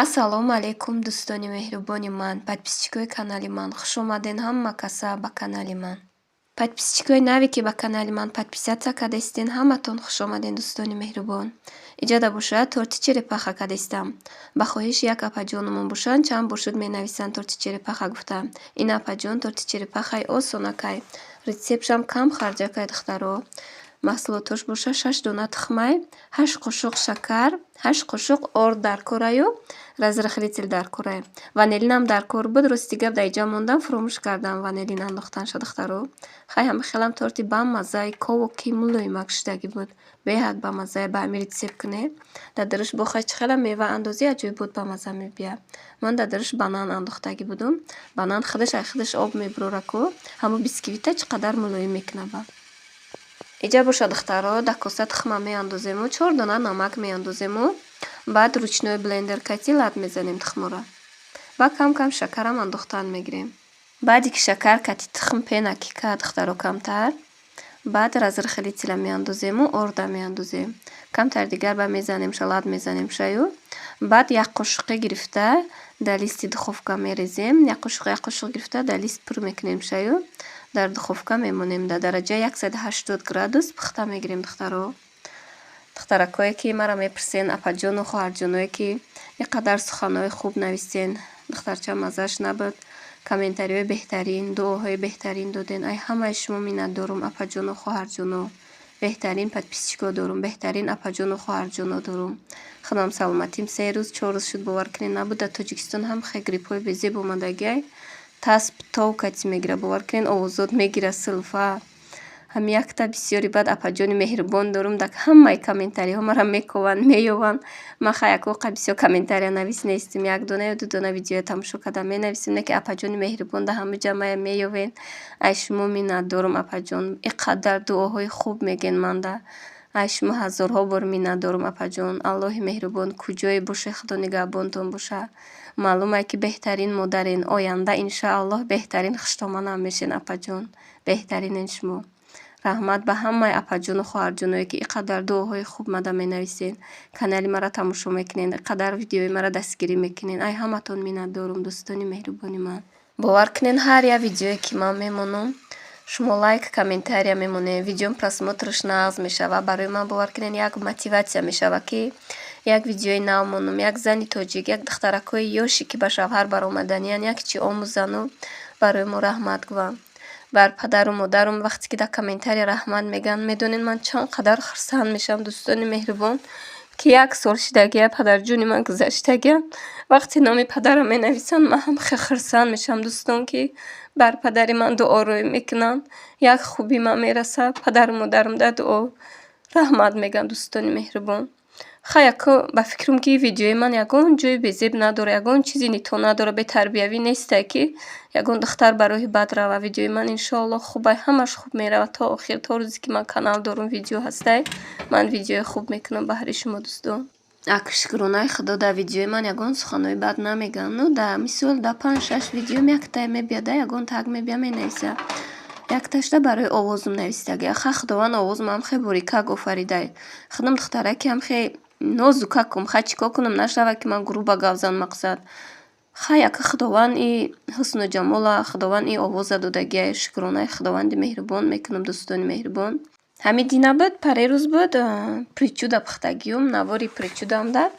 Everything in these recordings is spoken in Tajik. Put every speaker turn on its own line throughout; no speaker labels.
Ассалому алайкум дӯстони меҳрубони ман, подписчикои канали ман. Хуш омаден ҳама каса ба канали ман. Подписчикои наве ки ба канали ман подписатсия кардастен, ҳаматон хуш омаден дӯстони меҳрубон. Иҷода бошад торти черепаха кардастам. Ба хоҳиш як апаҷонумон бошанд, чанд бор шуд менависанд торти черепаха гуфта. Ин апаҷон торти черепахаи осонакай. Рецептшам кам харҷакай духтаро. Маҳсулотош боша 6 дона тухмай, 8 қошуқ шакар, 8 қошуқ орд дар кораю, разрыхлитель дар корай. Ванилинам дар кор буд. Рости гап дар иҷа мондам, фуромӯш кардам ванилин андохтанша духтаро. Хай ҳамихелам торти бамаззаи ковоки мулоимак шудагӣ буд. Беҳад бамаззаи ба ҳамин рецепт кунед. Дар даруш бохай чӣ хела мева андозӣ аҷоиб буд бамазза мебия. Ман дар даруш банан андохтагӣ будум. Банан худаш об мебурораку, ҳамо бисквита чӣ қадар мулоим мекунава. Иҷа боша духтаро, дар коса тухма меандозему, 4 дона намак меандозему, баъд ручной блендер кайти лад мезанем тухмора. Баъд кам кам шакарам андохтан мегирем. Баъде ки шакар кати тухм пенаки кард духтаро камтар, баъд разрыхлителя меандозему, орда меандозем. Камтар дигар ба мезанем шалад мезанем шаю. Баъд як қошуқи гирифта дар листи духовка мерезем. Як қошуқ гирифта дар лист пур мекунем шаю. Дар духовка мемонем дар дараҷаи 180 градус пухта мегирем духтаро. духтаракое ки мара мепурсен, апаҷону хоҳарҷоное ки иқадар суханои хуб нависен, духтарча маззаш набуд, комментариҳои беҳтарин, дуоҳои беҳтарин доден. Ай ҳамаи шумо миннатдорум апаҷону хоҳарҷоно. Беҳтарин подписчико дорум, беҳтарин апаҷону хоҳарҷоно дорум. Худам саломатим 3 рӯз 4 рӯз шуд, бовар кунед набуд. Дар Тоҷикистон ҳам хеле гриппҳои безеб омадагиай. Тасп тов кати мегира, бовар кунед овозот мегира силфа. Ҳам якта бисёри бад апаҷони меҳрубон дорум. Дар ҳамаи комментариҳо мара мекованд, меёванд. Ман хай як воқа бисёр комментария навис нестим. Як дона ё ду дона видеоя тамошо карда менависем, не ки апаҷони меҳрубон дар ҳама ҷамъая меёвен. Ай шумо миннатдорум апаҷон. Иқадар дуоҳои хуб мегӯед манда. Ай шумо ҳазорҳо бор миннатдорум апаҷон. Аллоҳи меҳрубон куҷое боше, худо нигаҳбонтон боша. Маълумае ки беҳтарин модарен. Оянда иншааллоҳ беҳтарин хуштомадам мешен апаҷон. Беҳтаринен шумо. Раҳмат ба ҳамаи апаҷону хоҳарҷоное ки иқадар дуоҳои хуб мада менависен, канали мара тамошо мекунед, иқадар видеои мара дастгирӣ мекунед. Ай ҳаматон миннатдорум дӯстони меҳрубони ман. Бовар кунед ҳар як видеое ки ман мемонам, шумо лайк, комментария мемонед, видеом просмотраш нағз мешава. Барои ман бовар кунед як мотиватсия мешава ки як видеои нав монум, як зани тоҷик, як духтаракои ёше ки ба шавҳар баромаданиянд, як чӣ омӯзану барои мо раҳмат гӯям. Бар падару модарум вақте ки дар комментария раҳмат мегӯянд, медонед ман чанд қадар хурсанд мешавам дӯстони меҳрубон, ки 1 сол шудагия падарҷони ман гузаштагия. Вақте номи падарам менависанд, ман ҳам хеле хурсанд мешавам дӯстон, ки бар падари ман дуороӣ мекунанд. Як хубӣ ман мераса, падару модарам дар дуо раҳмат мегӯянд дӯстони меҳрубон. Хай яко ба фикрам ки видеои ман ягон ҷои безеб надора, ягон чизи нито надора, бетарбиявӣ нестай, ки ягон духтар ба роҳи бад рава. Видеои ман иншоаллоҳ хубай, ҳамаш хуб мерава то охир, то рӯзе ки ман канал дорум, видео ҳастай, ман видеои хуб мекунам баҳри шумо дӯстон. Ак шукронаи худо, дар видеои ман ягон суханои бад намегӯям. Ну дар мисол дар 5-6 видеом якта мебияда, ягон таг мебия менависа. Якташда барои овозум нависдагия. Хай худованд овозумам хеле борикак офаридай. Худам духтараки ҳам хеле нозукакум. Хай чикор кунам нашава ки ман груба гап зан мақсад. Хай яка худованд и ҳусну ҷамола, худованд и овоза додагия. Шукронаи худованди меҳрубон мекунам дӯстони меҳрубон. Ҳамидина буд, парирӯз буд, причуда пухтагиём, навори причудамда.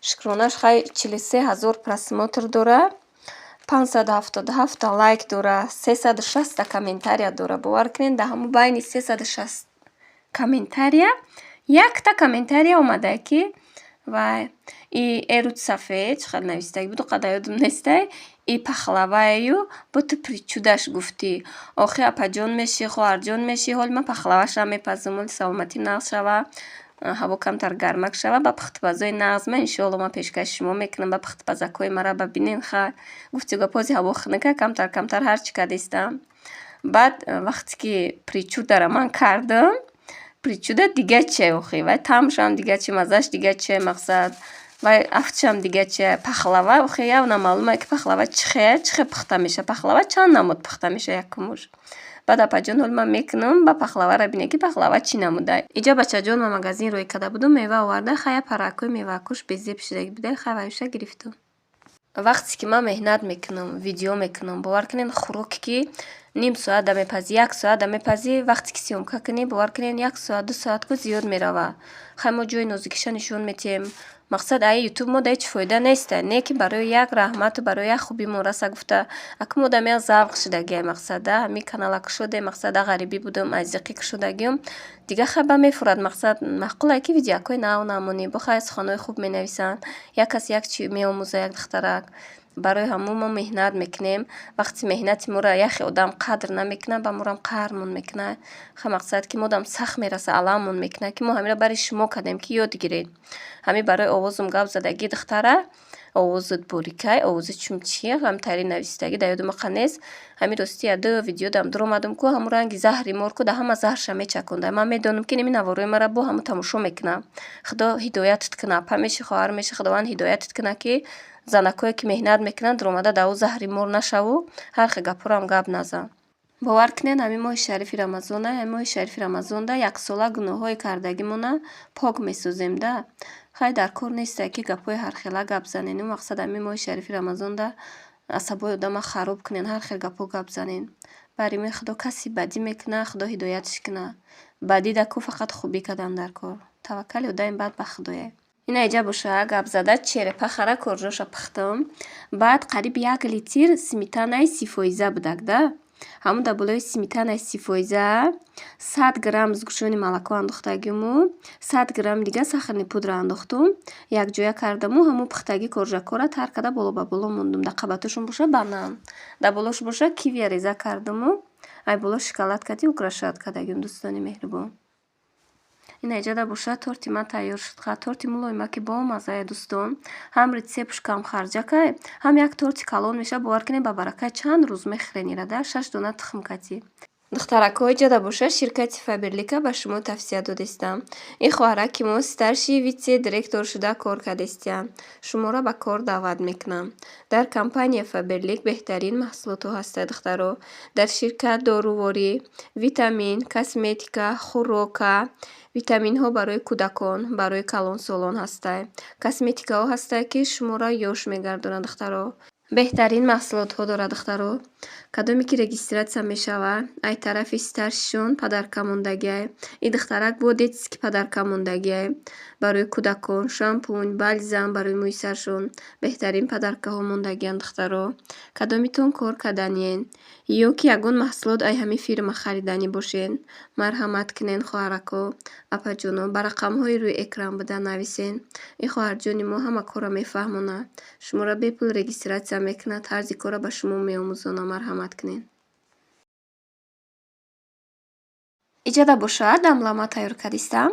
Шукронаш хай 43,000 просмотр дора, 577 лайк дора, 360 комментария дора. Бовар кунед дар ҳамон байни 360 комментария якта комментария омада ки вай и эрут сафед чӣ хел навистагӣ буду, қадар ёдам нестай, и пахлаваю бо ту причудаш гуфтӣ. Охи апаҷон мешӣ, хоҳарҷон мешӣ, ҳоли ман пахлавашам мепазам, ҳоли саломатим нағз шава, ҳаво камтар гармак шава. Ба пухтупазои нағз ман иншоаллоҳ ман пешкаши шумо мекунам. Ба пухтупазакои мара ба бинен хай гуфти гапози ҳаво хунука камтар камтар ҳарчӣ кардистам. Баъд вақте ки причудара ман кардам, причуда дигаче охи, вай таъмшам дигаче, маззаш дигаче, мақсад вай афтшам дигаче. Пахлава охи яв намаълума ки пахлава чӣ хел пухта меша. Пахлава чанд намуд пухта меша як кумуш. баъд апаҷон ҳол ман мекунам ба пахлавара бинем ки пахлава чӣ намуда. Иҷо бачаҷон ма магазин рӯй карда будум, мева оварда хая паракҳои мевакуш безеб шудаги буда, хай ваюша гирифтум. Вақте ки ман меҳнат мекунам, видео мекунам, бовар кунед хӯроке ки ним соат дамепазӣ, 1 соат дамепазӣ, вақте ки сёмка кунӣ бовар кунед 1 соат 2 соатку зиёд мерава. Хай мо ҷои нозукиша нишон медиҳем. Мақсад ай ютуб мода ҳеҷ фоида неста, не ки барои як раҳмату барои як хубимон раса гуфта аку модам як завқ шудагия мақсада ҳами канала кушоде мақсада ғарибӣ будум азиқӣ кушодагиём дига хай ба мефурад. Мақсад маъқулае ки видеоякҳои нав намонӣ бо хай суханои хуб менависанд, як кас як чӣ меомӯзад, як духтарак. Барои ҳамон мо меҳнат мекунем. Вақти меҳнати моро яхе одам қадр намекунад, ба морам қаҳрмон мекунад. Хай мақсад ки модам сахт мераса, аламмон мекунад ки мо ҳамира бари шумо кардем ки ёд гиред. Ҳами барои овозум гап задагӣ духтара, овозит борикай, овози чумчи, ҳам тайри нависитагӣ да ёдум ақа нест. Ҳами рости яду видео дам дуромадум ку ҳамун ранги заҳри морку да ҳама заҳрша мечаконда. Ман медонам ки ними наворои мара бо ҳамун тамошо мекунад. Худо ҳидоятит кунад, апа меши, хоҳар меши, худованд ҳидоятит кунад ки занакое ки меҳнат мекунанд дуромада да ӯ заҳри мор нашаву ҳар хел гапҳорам гап назан. бовар кунед ҳамин моҳи шарифи рамазона, ҳамин моҳи шарифи рамазонда яксола гуноҳҳои кардагимона пок месоземда. Хай дар кор неста ки гапҳои ҳархела гап занем. Мақсад ҳамин моҳи шарифи рамазонда асабои одама хароб кунен, ҳар хел гапҳо гап занен. Бари мин худо каси бадӣ мекунад, худо ҳидоятиш кунад. Бадӣ даку фақат хубӣ кадан дар кор. Таваккали одаем бад ба худое. Ина иҷа боша гап зада черепахара корҷоша пухтам. Баъд қариб 1 литр сметанаи 0% будагда. ҳамун дар болои сметанаи 0% 100 грамм згушони молоко андохтагиму 100 грамм дига сахарни пудра андохтум. Якҷоя кардаму ҳамун пухтаги коржакора тар када боло ба боло мондум. Да қабатошон боша банан, да болош боша кивия реза кардаму ай боло шоколадкати украшат кардагим. Дӯстони меҳрубон, ина иҷада боша торти ман тайёр шуд. Ха торти мулоимаки бомаззае дӯстон. Ҳам рецептш камхарҷакай, ҳам як торти калон меша. Бовар кунед ба баракаи чанд рӯз мехӯрен ирада. 6 дона тухм кати. духтарако иҷада боша ширкати Фаберлика ба шумо тавсия додестам. ин хоҳарак ки мо старши витсе-директор шуда кор кардестиям. шуморо ба кор даъват мекунам. дар компания Фаберлик беҳтарин маҳсулотҳо ҳастанд духтаро. дар ширкат доруворӣ, витамин, косметика, хӯрока, витаминҳо барои кӯдакон, барои калонсолон ҳастанд. Косметикаҳо ҳастанд ки шуморо ёш мегардонанд духтаро. беҳтарин маҳсулотҳо дорад духтаро. кадоме ки регистратсия мешавад, ай тарафи старшишон падарка мондагиай. ин духтарак водец ки падарка мондагиай. барои кӯдакон шампунь, бальзам барои мӯи саршон. беҳтарин падаркаҳо мондагианд духтаро. кадомитон кор карданиен ё ки ягон маҳсулот ай ҳамин фирма хариданӣ бошен. марҳамат кунен хоҳарако, апаҷоно, ба рақамҳои рӯи экран буда нависен. ин хоҳарҷони мо ҳама корро мефаҳмонад. шуморо бепул регистратсия мекунад, тарзи корро ба шумо меомӯзонад. марҳамат кунен. иҷада боша дамлама тайёр кардистам.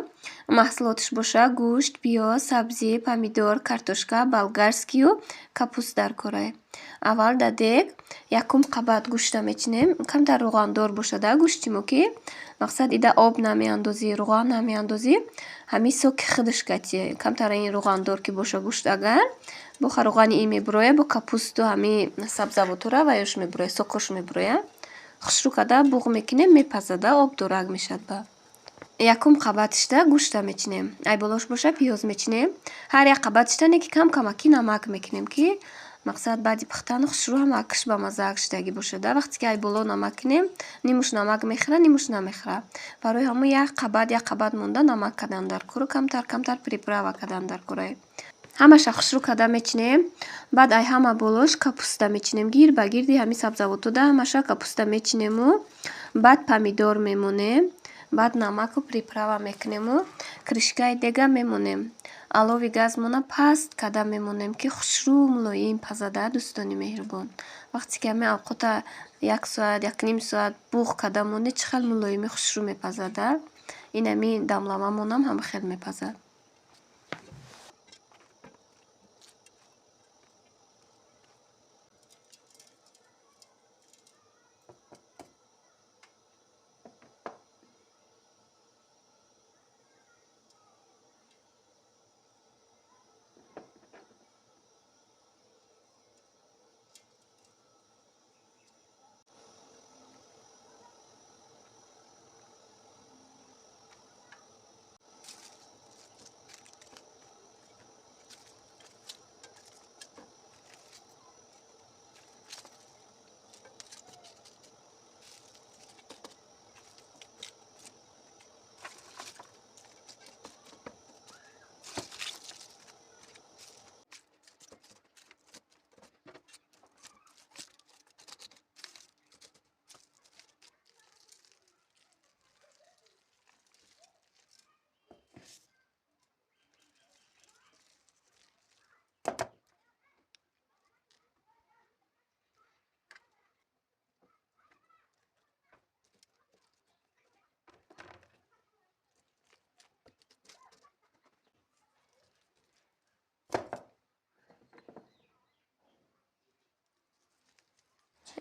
маҳсулотиш боша гӯшт, пиёз, сабзӣ, помидор, картошка, болгарскию капуст дар корае. аввал дар дег якум қабат гӯшта мечинем. камтар рӯғандор бошада гӯшти мо ки мақсад ида об намеандозӣ, рӯған намеандозӣ. ҳамин соки худаш кати камтар ин рӯғандор ки боша гӯшт агар боха рӯғани ин мебуроя бо капусту ҳамин сабзавотора ва ёш мебуроя, сокош мебуроя. хушрӯ када буғ мекунем, мепазада, об дорак мешад. Ба якум қабатишда гӯшта мечинем. ай болош боша пиёз мечинем. ҳар як қабатишда не ки кам камаки намак мекунем ки мақсад баъди пухтан хушрӯ ҳамакиш ба маззаак шудагӣ бошада. вақте ки ай боло намак кунем, нимуш намак мехӯра, нимуш намехӯра. барои ҳамун як қабат монда намак кадан дар кор, камтар приправа кадан дар корае. ҳамаша хушрӯ када мечинем. баъд ай ҳама болош капуста мечинем. гир ба гирди ҳамин сабзавотода ҳамаша капуста мечинему. баъд помидор мемонем. баъд намаку приправа мекунему. кришкаи дега мемонем. алови газ мона паст када мемонем ки хушрӯ мулоим пазада. дӯстони меҳрубон, вақте ки ҳамин авқота 1 соат 1 соат буғ када монде чӣ хел мулоими хушрӯ мепазада. ин ҳамин дамламамонам ҳам хел мепазад.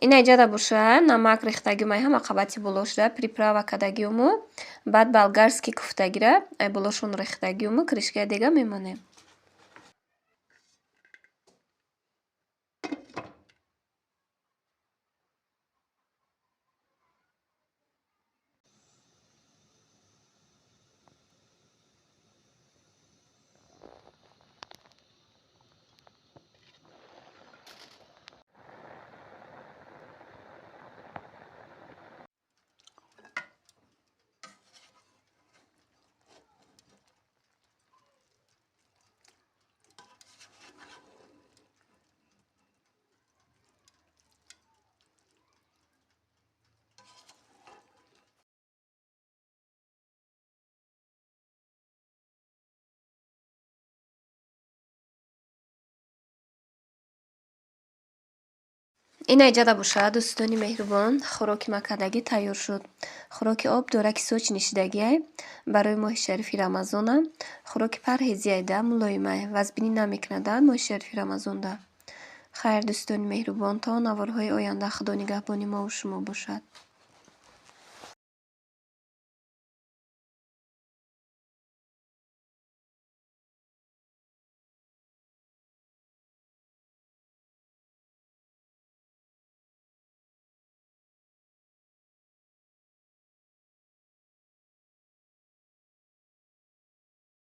Ина иҷада боша намак рехтагиумай ҳама қабати болошра приправа кардагиуму баъд болгарский куфтагира ай болошон рехтагиуму кришкаи дега мемонем. Ина иҷада боша дӯстони меҳрубон, хӯроки макардагӣ тайёр шуд. Хӯроки об дораки соч нишидагиай барои моҳи шарифи Рамазона. Хӯроки парҳезиайда мулоимай вазбинӣ намекунада моҳи шарифи Рамазонда. Хайр дӯстони меҳрубон, то наворҳои оянда худо нигаҳбони мову шумо бошад.